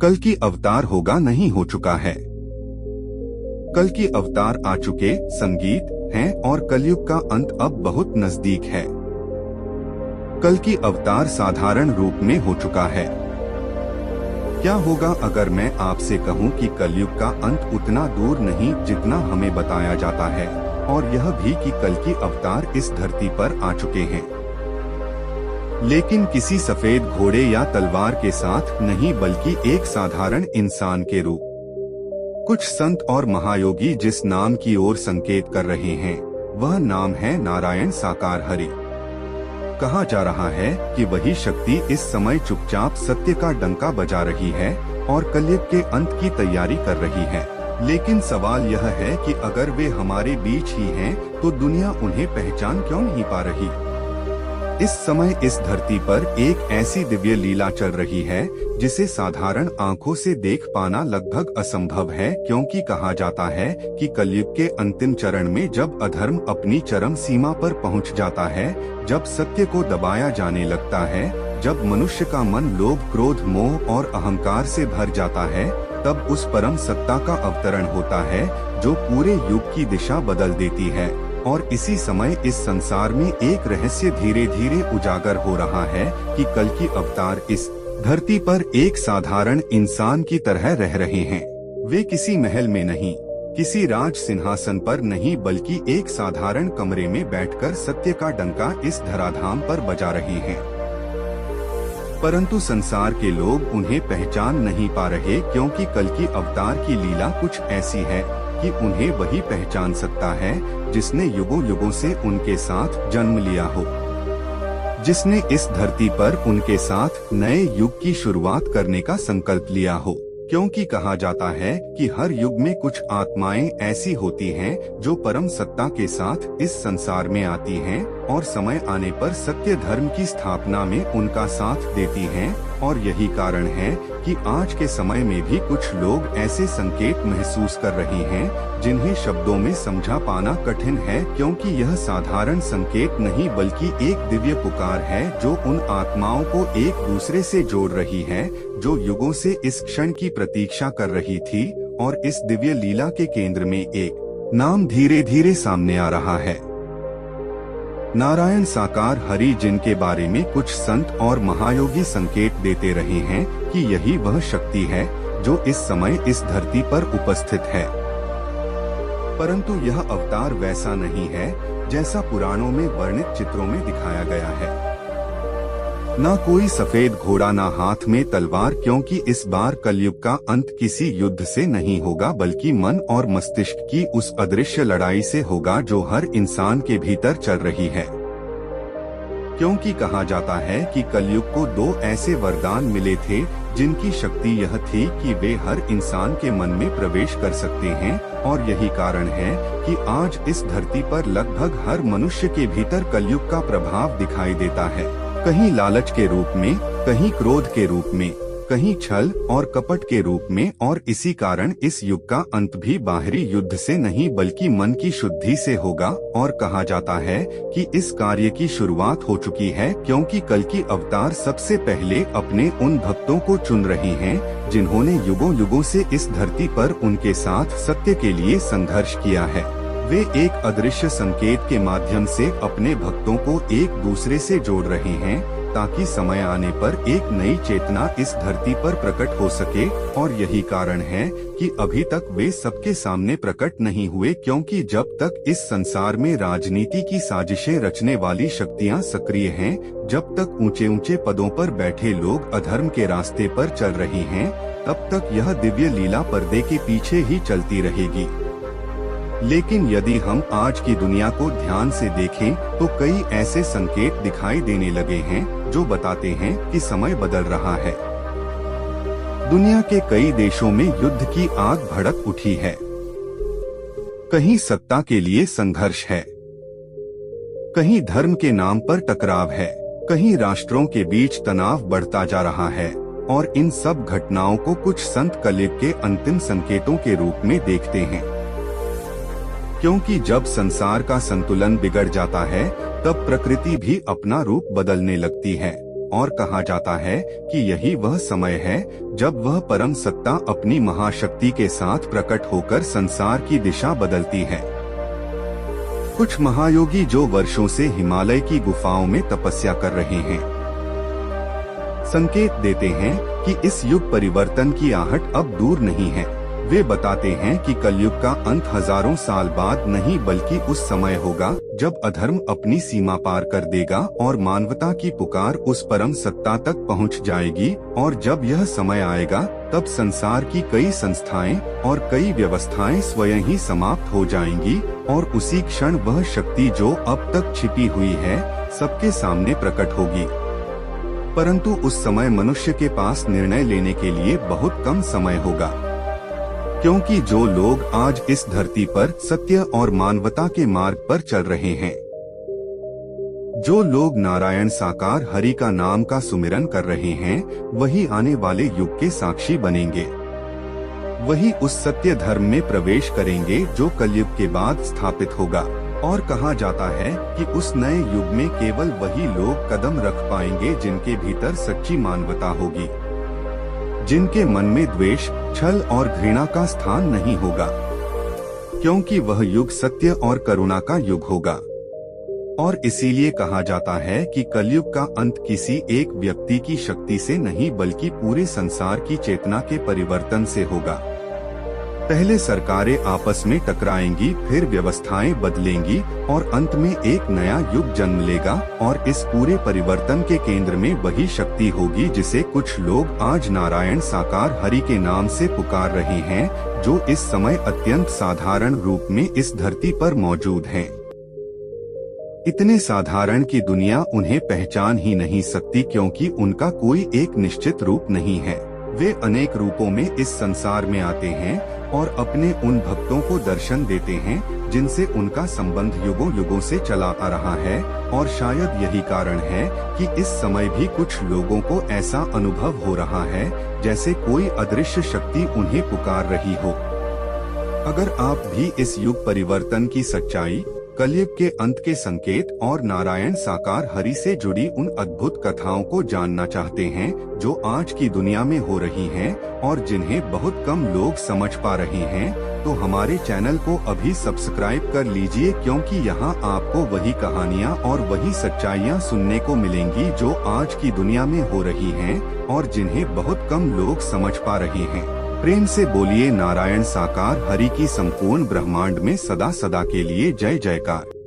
कल की अवतार होगा नहीं हो चुका है। कल की अवतार आ चुके संगीत हैं और कलयुग का अंत अब बहुत नजदीक है। कल की अवतार साधारण रूप में हो चुका है। क्या होगा अगर मैं आपसे कहूं कि कलयुग का अंत उतना दूर नहीं जितना हमें बताया जाता है, और यह भी कि कल की अवतार इस धरती पर आ चुके हैं, लेकिन किसी सफेद घोड़े या तलवार के साथ नहीं बल्कि एक साधारण इंसान के रूप। कुछ संत और महायोगी जिस नाम की ओर संकेत कर रहे हैं वह नाम है नारायण साकार हरि। कहा जा रहा है कि वही शक्ति इस समय चुपचाप सत्य का डंका बजा रही है और कलयुग के अंत की तैयारी कर रही है। लेकिन सवाल यह है कि अगर वे हमारे बीच ही हैं तो दुनिया उन्हें पहचान क्यों नहीं पा रही। इस समय इस धरती पर एक ऐसी दिव्य लीला चल रही है जिसे साधारण आंखों से देख पाना लगभग असंभव है, क्योंकि कहा जाता है कि कलयुग के अंतिम चरण में जब अधर्म अपनी चरम सीमा पर पहुंच जाता है, जब सत्य को दबाया जाने लगता है, जब मनुष्य का मन लोभ, क्रोध, मोह और अहंकार से भर जाता है, तब उस परम सत्ता का अवतरण होता है जो पूरे युग की दिशा बदल देती है। और इसी समय इस संसार में एक रहस्य धीरे धीरे उजागर हो रहा है कि कल की अवतार इस धरती पर एक साधारण इंसान की तरह रह रहे हैं। वे किसी महल में नहीं, किसी राज सिंहासन पर नहीं, बल्कि एक साधारण कमरे में बैठकर सत्य का डंका इस धराधाम पर बजा रहे हैं। परंतु संसार के लोग उन्हें पहचान नहीं पा रहे, क्योंकि कल की अवतार की लीला कुछ ऐसी है कि उन्हें वही पहचान सकता है जिसने युगों युगों से उनके साथ जन्म लिया हो, जिसने इस धरती पर उनके साथ नए युग की शुरुआत करने का संकल्प लिया हो। क्योंकि कहा जाता है कि हर युग में कुछ आत्माएं ऐसी होती हैं जो परम सत्ता के साथ इस संसार में आती हैं और समय आने पर सत्य धर्म की स्थापना में उनका साथ देती हैं। और यही कारण है कि आज के समय में भी कुछ लोग ऐसे संकेत महसूस कर रहे हैं जिन्हें शब्दों में समझा पाना कठिन है, क्योंकि यह साधारण संकेत नहीं बल्कि एक दिव्य पुकार है जो उन आत्माओं को एक दूसरे से जोड़ रही है जो युगों से इस क्षण की प्रतीक्षा कर रही थी। और इस दिव्य लीला के केंद्र में एक नाम धीरे धीरे सामने आ रहा है, नारायण साकार हरि, जिनके बारे में कुछ संत और महायोगी संकेत देते रहे हैं कि यही वह शक्ति है जो इस समय इस धरती पर उपस्थित है। परंतु यह अवतार वैसा नहीं है जैसा पुराणों में वर्णित चित्रों में दिखाया गया है। ना कोई सफेद घोड़ा, ना हाथ में तलवार, क्योंकि इस बार कलयुग का अंत किसी युद्ध से नहीं होगा बल्कि मन और मस्तिष्क की उस अदृश्य लड़ाई से होगा जो हर इंसान के भीतर चल रही है। क्योंकि कहा जाता है कि कलयुग को दो ऐसे वरदान मिले थे जिनकी शक्ति यह थी कि वे हर इंसान के मन में प्रवेश कर सकते हैं, और यही कारण है कि आज इस धरती पर लगभग हर मनुष्य के भीतर कलयुग का प्रभाव दिखाई देता है। कहीं लालच के रूप में, कहीं क्रोध के रूप में, कहीं छल और कपट के रूप में। और इसी कारण इस युग का अंत भी बाहरी युद्ध से नहीं बल्कि मन की शुद्धि से होगा। और कहा जाता है कि इस कार्य की शुरुआत हो चुकी है, क्योंकि कल की अवतार सबसे पहले अपने उन भक्तों को चुन रही हैं जिन्होंने युगों युगों से इस धरती पर उनके साथ सत्य के लिए संघर्ष किया है। वे एक अदृश्य संकेत के माध्यम से अपने भक्तों को एक दूसरे से जोड़ रहे हैं ताकि समय आने पर एक नई चेतना इस धरती पर प्रकट हो सके। और यही कारण है कि अभी तक वे सबके सामने प्रकट नहीं हुए, क्योंकि जब तक इस संसार में राजनीति की साजिशें रचने वाली शक्तियां सक्रिय हैं, जब तक ऊंचे ऊंचे पदों पर बैठे लोग अधर्म के रास्ते पर चल रहे हैं, तब तक यह दिव्य लीला पर्दे के पीछे ही चलती रहेगी। लेकिन यदि हम आज की दुनिया को ध्यान से देखें तो कई ऐसे संकेत दिखाई देने लगे हैं जो बताते हैं कि समय बदल रहा है। दुनिया के कई देशों में युद्ध की आग भड़क उठी है। कहीं सत्ता के लिए संघर्ष है, कहीं धर्म के नाम पर टकराव है, कहीं राष्ट्रों के बीच तनाव बढ़ता जा रहा है। और इन सब घटनाओं को कुछ संत कलयुग के अंतिम संकेतों के रूप में देखते हैं, क्योंकि जब संसार का संतुलन बिगड़ जाता है तब प्रकृति भी अपना रूप बदलने लगती है। और कहा जाता है कि यही वह समय है जब वह परम सत्ता अपनी महाशक्ति के साथ प्रकट होकर संसार की दिशा बदलती है। कुछ महायोगी जो वर्षों से हिमालय की गुफाओं में तपस्या कर रहे हैं, संकेत देते हैं कि इस युग परिवर्तन की आहट अब दूर नहीं है। वे बताते हैं कि कलयुग का अंत हजारों साल बाद नहीं बल्कि उस समय होगा जब अधर्म अपनी सीमा पार कर देगा और मानवता की पुकार उस परम सत्ता तक पहुंच जाएगी। और जब यह समय आएगा तब संसार की कई संस्थाएं और कई व्यवस्थाएं स्वयं ही समाप्त हो जाएंगी और उसी क्षण वह शक्ति जो अब तक छिपी हुई है सबके सामने प्रकट होगी। परंतु उस समय मनुष्य के पास निर्णय लेने के लिए बहुत कम समय होगा, क्योंकि जो लोग आज इस धरती पर सत्य और मानवता के मार्ग पर चल रहे हैं, जो लोग नारायण साकार हरि का नाम का सुमिरन कर रहे हैं, वही आने वाले युग के साक्षी बनेंगे। वही उस सत्य धर्म में प्रवेश करेंगे जो कलयुग के बाद स्थापित होगा। और कहा जाता है कि उस नए युग में केवल वही लोग कदम रख पाएंगे जिनके भीतर सच्ची मानवता होगी, जिनके मन में द्वेष, छल और घृणा का स्थान नहीं होगा, क्योंकि वह युग सत्य और करुणा का युग होगा। और इसीलिए कहा जाता है कि कलयुग का अंत किसी एक व्यक्ति की शक्ति से नहीं बल्कि पूरे संसार की चेतना के परिवर्तन से होगा। पहले सरकारें आपस में टकराएंगी, फिर व्यवस्थाएं बदलेंगी और अंत में एक नया युग जन्म लेगा। और इस पूरे परिवर्तन के केंद्र में वही शक्ति होगी जिसे कुछ लोग आज नारायण साकार हरि के नाम से पुकार रहे हैं, जो इस समय अत्यंत साधारण रूप में इस धरती पर मौजूद हैं। इतने साधारण कि दुनिया उन्हें पहचान ही नहीं सकती, क्योंकि उनका कोई एक निश्चित रूप नहीं है। वे अनेक रूपों में इस संसार में आते हैं और अपने उन भक्तों को दर्शन देते हैं जिनसे उनका संबंध युगों युगों से चला आ रहा है। और शायद यही कारण है कि इस समय भी कुछ लोगों को ऐसा अनुभव हो रहा है जैसे कोई अदृश्य शक्ति उन्हें पुकार रही हो। अगर आप भी इस युग परिवर्तन की सच्चाई, कलयुग के अंत के संकेत और नारायण साकार हरि से जुड़ी उन अद्भुत कथाओं को जानना चाहते हैं जो आज की दुनिया में हो रही हैं और जिन्हें बहुत कम लोग समझ पा रहे हैं, तो हमारे चैनल को अभी सब्सक्राइब कर लीजिए, क्योंकि यहाँ आपको वही कहानियाँ और वही सच्चाइयाँ सुनने को मिलेंगी जो आज की दुनिया में हो रही हैं और जिन्हें बहुत कम लोग समझ पा रहे हैं। प्रेम से बोलिए नारायण साकार हरि की संपूर्ण ब्रह्मांड में सदा सदा के लिए जय जयकार।